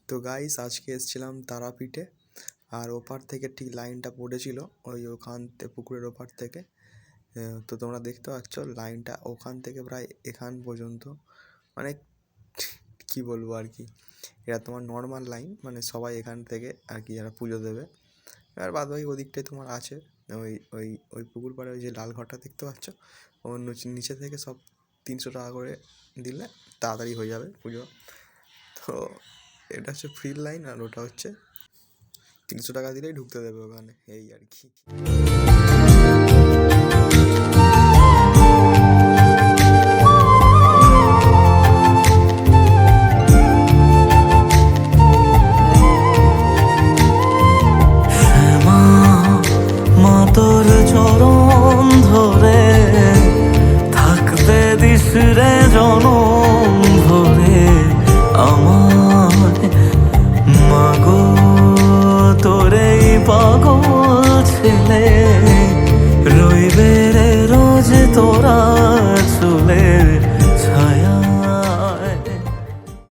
তো গাইস আজকে এসেছিলাম তারাপীঠে। আর ওপার থেকে ঠিক লাইনটা পড়েছিল ওখান পুকুরের ওপার থেকে। তো তোমরা দেখতে পাচ্ছ লাইনটা ওখান থেকে প্রায় এখান পর্যন্ত, মানে কি বলবো আর কি, এটা তোমার নর্মাল লাইন, মানে সবাই এখান থেকে আর কি যারা পুজো দেবে। আর বাদ বাকি ওদিকটাই তোমার আছে ওই ওই ওই পুকুর পাড়ে ওই যে লাল ঘরটা দেখতে পাচ্ছ, ওর নিচে থেকে সব 300 টাকা করে দিলে তাড়াতাড়ি হয়ে যাবে পুজো। তো এটা হচ্ছে ফ্রি লাইন, আর ওটা হচ্ছে 300 টাকা দিলেই ঢুকতে দেবে ওখানে, এই আর কি। তোর চরণ ধরে থাকতে দিস রে জনম ধরে আমার মাগো, তোরে পাগল ছেলে